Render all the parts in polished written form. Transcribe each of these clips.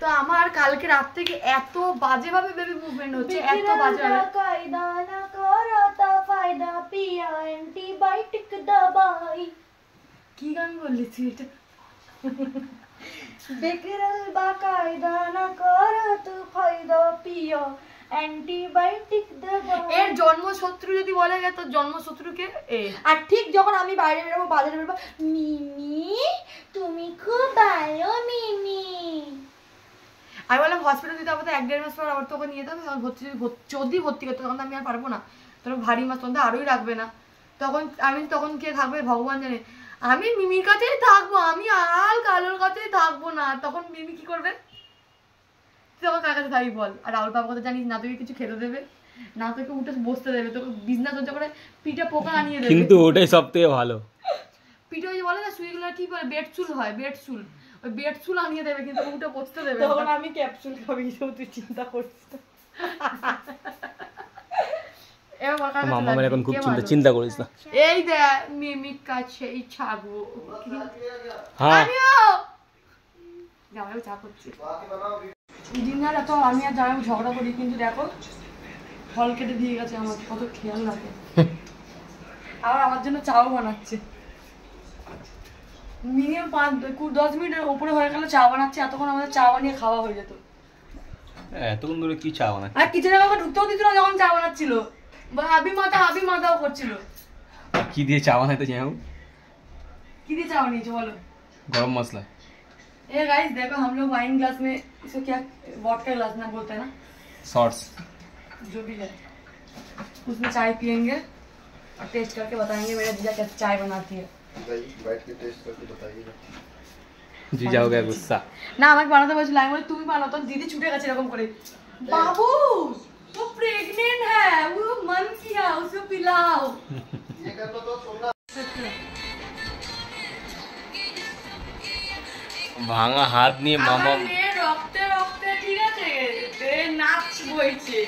তো আমার কালকে রাত থেকে এত বাজে ভাবে বেবি মুভমেন্ট হচ্ছে, এত বাজে ভাবে কায়দা না করো তা ফায়দা পিয়া অ্যান্টিবায়োটিক দবাই। কি গান বললি তুই এটা? বেকরাল বা কায়দা না করো তো ফায়দা পিয়া অ্যান্টিবায়োটিক দবাই। এর জন্মশত্রু যদি বলে গেছে তো জন্মশত্রুকে এ। আর ঠিক যখন আমি বাইরে বেরোবো বাজারে বেরোবো, মিমি তুমি খুব ভালো মিমি। আমি বললাম হসপিটাল দিতে হবে তো 1-1.5 মাস পর আবার তোকে নিয়ে যাবে, যদি ভর্তি করতে তখন আমি আর পারবো না, তখন ভারী মাস তখন আরোই রাখবে না, তখন কে থাকবে ভগবান জানে। আমি মিমির কাছেই থাকবো, আমি আর কালোর কাছেই থাকবো না। তখন মিমি কি করবে? তুই আমার কার কাছে থাকবি বল? আর রাহুল বাবার কথা জানিস না, তোকে কিছু খেতে দেবে না, তোকে উঠে বসতে দেবে, তোকে বিছনা সহ্য করে পিঠে পোকা আনিয়ে দেবে। কিন্তু ওটাই সবথেকে ভালো। পিঠে ওই যে বলে না সুইগুলো কি বলে, বেড চুল হয়, বেড চুল, ওই বেড চুল আনিয়ে দেবে, কিন্তু উঠে বসতে দেবে। তখন আমি ক্যাপসুল খাবি, তুই চিন্তা করিস না। মামার এখন খুব চিন্তা করিস না। এই দেখ মিমির কাছে এই ছাগো। হ্যাঁ জামাইও চা করছে। দিনরাত এত আমি আর জামাইও ঝগড়া করি, কিন্তু দেখো ফল কেটে দিয়ে গেছে, আমার কত খেয়াল রাখে। আবার আমার জন্য চাও বানাচ্ছে। মিনিমাম 5-10 মিনিটের উপরে হয়ে গেল চা বানাচ্ছে, এতক্ষণ আমাদের চা বানিয়ে খাওয়া হয়ে যেত। এতক্ষণ ধরে কি চা বানাচ্ছে? আর কিচেনে কাউকে ঢুকতেও দিত না যখন চা বানাচ্ছিল, আবি মাতাও করছিল। কি দিয়ে চা বানাইতে যাও? কি দিয়ে চা বানিয়েছো বলো? गरम मसला। ए गाइस देखो हम लोग वाइन ग्लास में, इसको क्या वोडका ग्लास ना बोलते हैं ना, शॉर्ट्स जो भी है, उसमें चाय पियेंगे और टेस्ट करके बताएंगे मेरा जीजा कैसे चाय बनाती है। बैठ के टेस्ट करके बताइएगा। जी जाओगे गुस्सा ना আমাকে বানাতে বলেছিল, আমি বলি তুমি বানাও, তো দিদি ছুটে গেছে এরকম করে, बाबू वो प्रेग्नेंट है, वो मन किया उसको पिलाओ। ये कर लो तो सोना ভাঙা হাত নিয়ে মামা রক্তে রক্তে ঠিক আছে নাচ বইছে,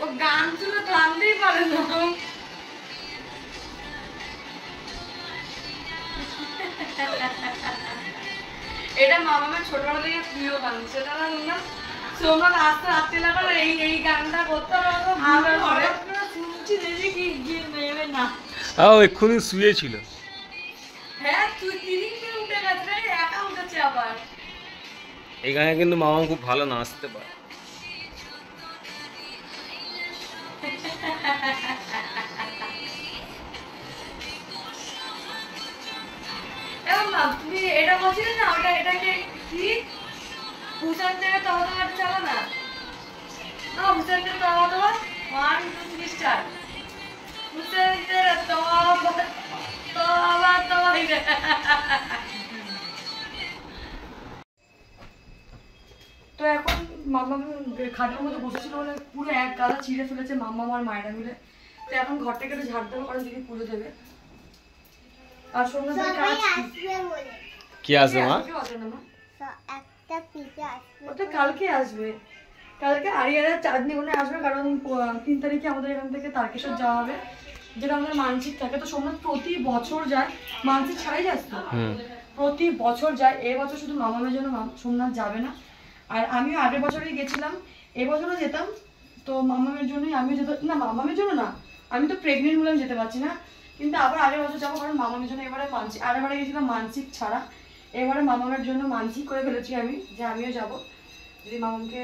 ও গান শুনে থামতেই পারে না। এটা মামামের ছোটবেলা থেকে প্রিয় গান, সেটা না তোমরা রাস্তা রাত্রে লাগালে এই গানটা করতে হবে। শুনছি দেখি কি গিয়ে নেবে না। এক্ষুনি শুয়েছিল। হ্যাঁ তুই তিরিংকে উঠে গেছে, একা উঠেছে আবার। এই গানে কিন্তু মামা খুব ভালো নাচতে পারে। তুমি এটা বলছিলে না, ওটা এটাকে কি হুসান থেকে তাওয়া তাওয়াটা চালা না, না হুসান থেকে তাওয়া তাওয়া 1 2 3 স্টার্ট। হুসান থেকে তাওয়া তাওয়া তাওয়া। তো এখন মামা খাটের মধ্যে বসেছিল বলে পুরো এক গাদা ছিঁড়ে ফেলেছে মাম্মা আর মায়েরা মিলে। তো এখন ঘরটা কেটে ঝাড় দেবো, কারণ দিদি পুজো দেবে। আর সোমনাথ কি আসবে মা? একটা পিঠা আসবে, ওটা কালকে আসবে, কালকে আরিয়ারা চাঁদনি মনে আসবে, কারণ 3 তারিখে আমাদের এখান থেকে তারকেশ্বর যাওয়া হবে, যেটা আমাদের মানসিক থাকে। তো সোমনাথ প্রতি বছর যায়, মানসিক ছাড়াই যাস তো, প্রতি বছর যায়। এবছর শুধু মামামের জন্য সোমনাথ যাবে না, আর আমিও আগের বছরই গেছিলাম, এবছরও যেতাম। তো মামামের জন্যই আমিও যেতাম, না মামামের জন্য না, আমি তো প্রেগনেন্ট বলে আমি যেতে পারছি না, কিন্তু আবার আগের বছর যাবো, কারণ মামামের জন্য এবারে মানসিক, আগেরবারে গেছিলাম মানসিক ছাড়া, এবারে মামামের জন্য মানসিক করে ফেলেছি আমি যে আমিও যাবো। যদি মামামকে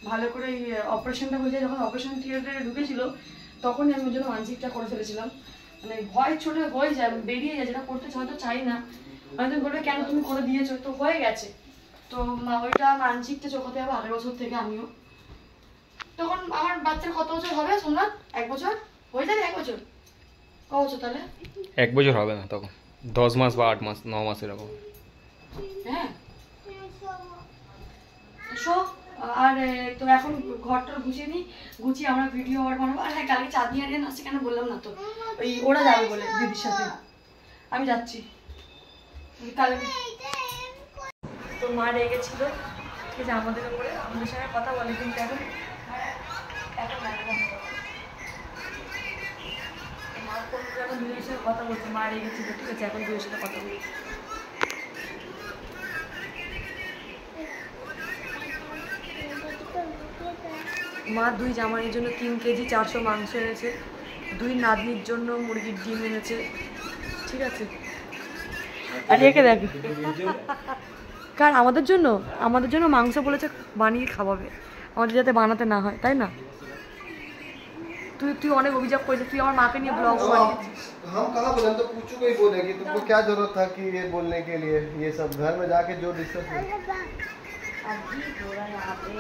ভালো করে অপারেশনটা হয়ে যায়, যখন অপারেশন থিয়েটারে ঢুকেছিল তখনই আমি ওর জন্য মানসিকটা করে ফেলেছিলাম। মানে ভয় ছোটো হয়ে যায়, বেরিয়ে যায়, যেটা করতে হয়তো চাই না, হয়তো বলবে কেন তুমি করে দিয়েছো, তো হয়ে গেছে। তো ওইটা মানসিকটা চোখাতে হবে আগের বছর থেকে আমিও। তখন আমার বাচ্চার কত বছর হবে সোমনাথ? 1 বছর হয়ে যাবে? 1 বছর ক বছর তাহলে? 1 বছর হবে না, তখন 10 মাস বা 8 মাস 9 মাস এরকম। হ্যাঁ আর তো এখন ঘরটা গুছিয়ে নিই, গুছিয়ে আমরা ভিডিও অর্ডার বানাবো। আর হ্যাঁ কালকে চাঁদনি আরিয়ান আসছে, কেন বললাম না তো, ওই ওরা যাবে বলে দিদির সাথে, আমি যাচ্ছি কালকে। তো মা রেগেছিল ঠিক আছে আমাদের উপরে, আমাদের সঙ্গে কথা বলে, কিন্তু এখন মা ফোন করে এখন দুজনের সাথে কথা বলছে, মা রেগেছিল ঠিক আছে, এখন দুজনের সাথে কথা বলছে। মা 2 জামাইয়ের জন্য 3 কেজি 400 মাংস এনেছে, 2 নাতনির জন্য মুরগির ডিম এনেছে, ঠিক আছে? আর একে দেখ, কার আমাদের জন্য মাংস বলেছে বানিয়ে খাওয়াবে, আমাদের যাতে বানাতে না হয়, তাই না? তুই অনেক অভিযোগ করেছিস, তুই আমার মাকে নিয়ে ব্লগ বানিয়েছিস। हम कहाँ बोले, हम तो पूछू को ही बोलेगी, तुमको क्या जरूरत था कि ये बोलने के लिए? ये सब घर में जाके जो डिस्कस अभी हो रहा है यहाँ पे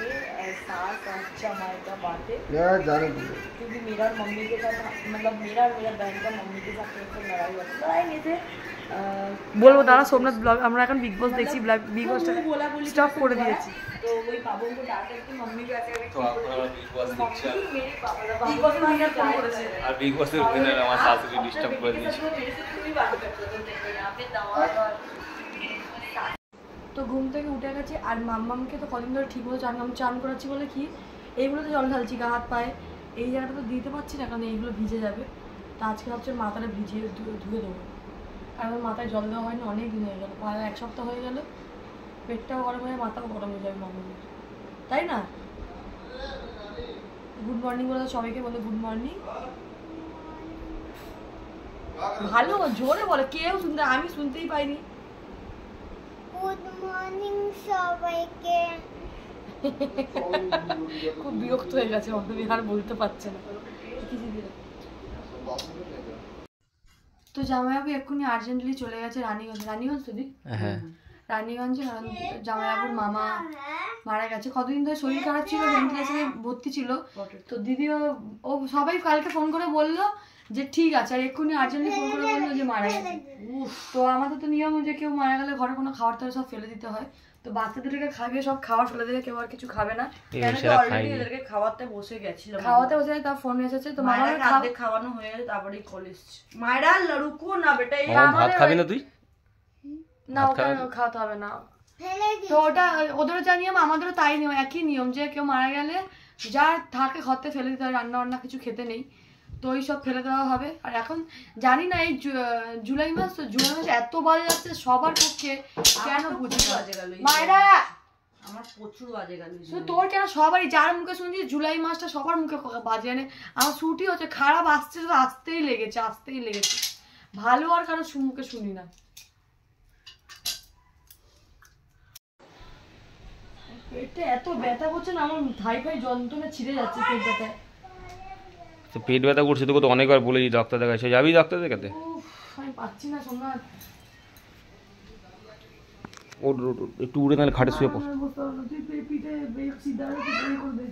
एहसास और जमाई का बातें, यार जाने दीजिए। क्योंकि मेरा और मम्मी के साथ, मतलब मेरा और मेरा बहन का मम्मी के साथ थोड़ा सा लड़ाई हुआ था। लड़ाई नहीं थे, বলবো দাঁড়া সোমনাথ ব্লগ, আমরা এখন বিগ বস দেখছি, বিগ বসটা স্টপ করে দিয়েছি। तो वही बाबू को डांटा कि मम्मी को ऐसे তো আপনারা বিগ বস দেখছেন मेरे पापा का বিগ বসের উইনার ফোন করেছে। আর বিগ বসের উইনার আমার শাশুড়ি ডিস্টার্ব করে দিয়েছে। मेरे से पूरी बात करते थे, देखो यहाँ पे दामाद और তো ঘুম থেকে উঠে গেছি, আর মাম্মামকে তো কদিন ধরে ঠিক মতো চান করাচ্ছি বলে কি এইগুলোতে জল ঢালছি গা হাত পায়ে, এই জায়গাটা তো দিতে পারছি না কারণ এইগুলো ভিজে যাবে। তা আজকে ভাবছি মাথাটা ভিজিয়ে ধুয়ে দেবো, আর আমার মাথায় জল দেওয়া হয়নি অনেক দিন হয়ে গেল, প্রায় 1 সপ্তাহ হয়ে গেল। পেটটাও গরম হয়ে মাথাও গরম হয়ে যাবে মাম্মামের, তাই না? গুড মর্নিং বলে সবাইকে, বলে গুড মর্নিং। ভালো জোরে বলে, কেউ শুনতে, আমি শুনতেই পাইনি। গুড মর্নিং সবাইকে। খুব বিরক্ত হয়ে গেছে, অন্তমি আর বলতে পারছে না। তো জামাইবাবু এক্ষুনি আর্জেন্টলি চলে গেছে রানীগঞ্জ তো দিক, হ্যাঁ রানীগঞ্জে, কারণ জামাইবাবুর মামা মারা গেছে। কতদিন ধরে শরীর খারাপ ছিল, ভেন্টিলেশনে ভর্তি ছিল। তো দিদিও ও সবাই কালকে ফোন করে বললো যে ঠিক আছে, আর এক্ষুনি আর্জেন্টলি ফোন করে বললো যে মারা গেছে। তো আমাদের তো নিয়ম যে কেউ মারা গেলে ঘরে কোনো খাবার টাবার সব ফেলে দিতে হয়, তো বাচ্চাদেরকে খাবে সব খাবার ফেলে দিলে কেউ আর কিছু খাবে না। অলরেডি এদেরকে খাওয়াতে বসে গেছিল, খাওয়াতে বসে তার ফোন এসেছে, তো মামার রাতে খাওয়ানো হয়ে গেছে, তারপরেই কল এসছে। মায়েরা লড়ুকো না বেটা, এই ভাত খাবি না তুই? না ওটা খাওয়াতে হবে না। তো ওটা ওদেরও যা নিয়ম আমাদেরও তাই নিয়ম, একই নিয়ম যে কেউ মারা গেলে যা থাকে ঘরতে ফেলে দিতে হয়, রান্না বান্না কিছু খেতে নেই, তো ওই সব ফেলে দেওয়া হবে। আর এখন জানি না এই জুলাই মাস, তো জুলাই মাস এত বাজে যাচ্ছে সবার পক্ষে, কেন বুঝি বাজে গেল মায়েরা, আমার প্রচুর বাজে গেল। তো তোর কেন সবারই, যার মুখে শুনছি জুলাই মাসটা সবার মুখে বাজে, মানে আমার ছুটি হচ্ছে, খারাপ আসছে তো আসতেই লেগেছে, ভালো আর কারো মুখে শুনি না। পেটটা এত ব্যথা করছে না, আমার থাই ফাই যন্ত্রণা ছিঁড়ে যাচ্ছে পেট ব্যথায়। তো পেট ব্যথা করছে তোকে তো অনেকবার বলেছি ডাক্তার দেখাচ্ছে, যাবি ডাক্তার দেখাতে? আমি পাচ্ছি না সোমনাথ, ওর একটু উড়ে নাহলে খাটে শুয়ে পড়। তুই পিঠে সিদ্ধা করবে।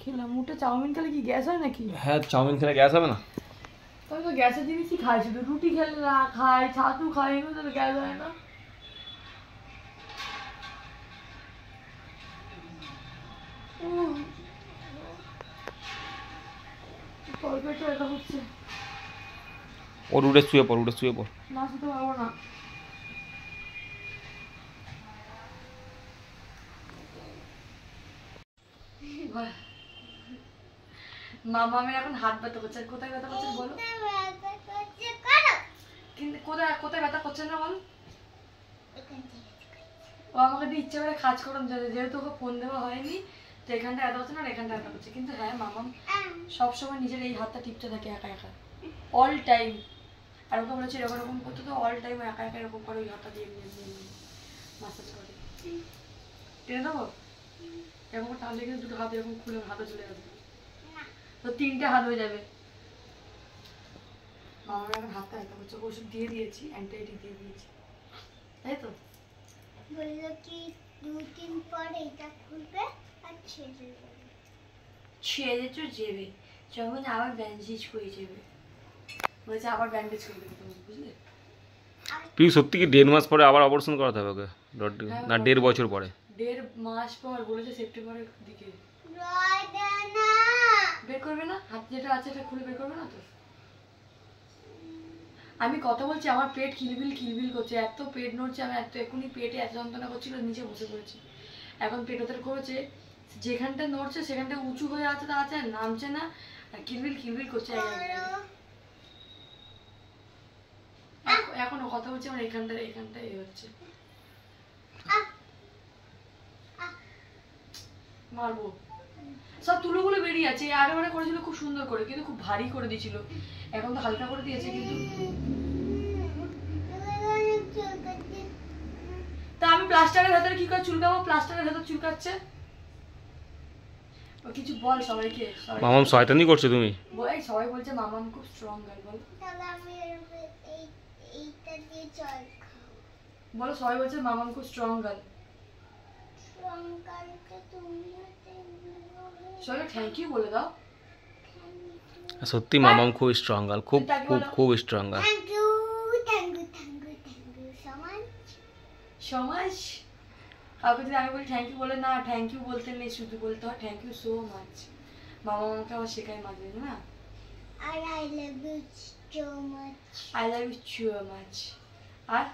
খেলাম মুটে চাউমিন খেলে কি গ্যাস হয় নাকি? হ্যাঁ চাউমিন খেলে গ্যাস হবে না? আমি তো গ্যাসের জিনিসই খাই, শুধু রুটি খেলে না খাই, ছাতু খাই, এগুলো তো গ্যাস হয় না। তরকারিটা এটা হচ্ছে ওর উড়ে শুয়ে পড়, না, শুতে পারবো না। মামামের এখন হাত ব্যথা করছে, কোথায় ব্যথা করছে বলো? কিন্তু কোথায় ব্যথা করছে না বল? ও আমাকে দিয়ে ইচ্ছে করে কাজ করার জন্য, যেহেতু ওকে ফোন দেওয়া হয়নি, তো এখানটা ব্যথা করছে না, আর এখানটা ব্যথা করছে। কিন্তু হ্যাঁ মামাম সবসময় নিজের এই হাতটা টিপতে থাকে একা একা, অল টাইম। আর ওকে বলেছে এরকম এরকম করতে, তো অল টাইম একা একা এরকম করে ওই হাতটা দিয়ে মাসাজ করে। টেনে দেবো এরকম টানলে কিন্তু দুটো হাত এরকম খুলে হাতে চলে যাবে, তো 3টে হাত হয়ে যাবে। মামার এখন হাতটা ব্যথা করছে, ওষুধ দিয়ে দিয়েছি, অ্যান্টিবায়োটিক দিয়ে দিয়েছি, তাই তো? বললো কি 2-3 পর এটা খুলবে আর ছেড়ে দেবে। ছেড়ে তো যাবে যখন আবার ব্যান্ডেজ করে যাবে, বলছে আবার ব্যান্ডেজ করে দেবে তুমি, বুঝলে? তুই সত্যি কি 1.5 মাস পরে আবার অপারেশন করাতে হবে ওকে? না 1.5 বছর পরে? 1.5 মাস পর বলেছে, সেপ্টেম্বরের দিকে রয়দানা বের করবে না, হাত যেটা আছে এটা খুলে বের করবে না তো? আমি কথা বলছি, আমার পেট খিলবিল করছে, এত পেট নড়ছে, আমি এত এখনই পেটে এত যন্ত্রণা করছিল, নিচে বসে পড়েছি। এখন পেট ওদের করেছে যেখানটা নড়ছে সেখানটা উঁচু হয়ে আছে তা আছে, নামছে না, আর কিলবিল কিলবিল করছে এক এক জায়গায়। এখনো কথা বলছি আমার এখানটা এই হচ্ছে, মারবো। সব তুলোগুলো বেরিয়ে আছে, আগেবারে করেছিল খুব সুন্দর করে, কিন্তু খুব ভারী করে দিয়েছিল, এখন তো হালকা করে দিয়েছে। কিন্তু তা আমি প্লাস্টারের ভেতরে কি করে চুলকাবো? প্লাস্টারের ভেতর চুলকাচ্ছে। ও কিছু বল সবাইকে। মামাম শয়তানি করছো তুমি? এই সবাই বলছে মামাম খুব স্ট্রং গার্ল, বল। তাহলে আমি এইটা দিয়ে জল খাবো। বলো, সবাই বলছে মামাম খুব স্ট্রং গার্ল। সংকালকে তুমিও সবাই থ্যাংক ইউ বলে দাও। সত্যি মামাম খুব স্ট্রং গার্ল, খুব খুব খুব স্ট্রং গার্ল। থ্যাংক ইউ সমাজ কাউকে যদি আমি বলি থ্যাংক ইউ বলে না, থ্যাংক ইউ বলতে নেই, শুধু বলতে হয় থ্যাংক ইউ সো মাচ। মামা আমাকে আবার শেখায় মাঝে না, আর I love you so much. I love you so much. R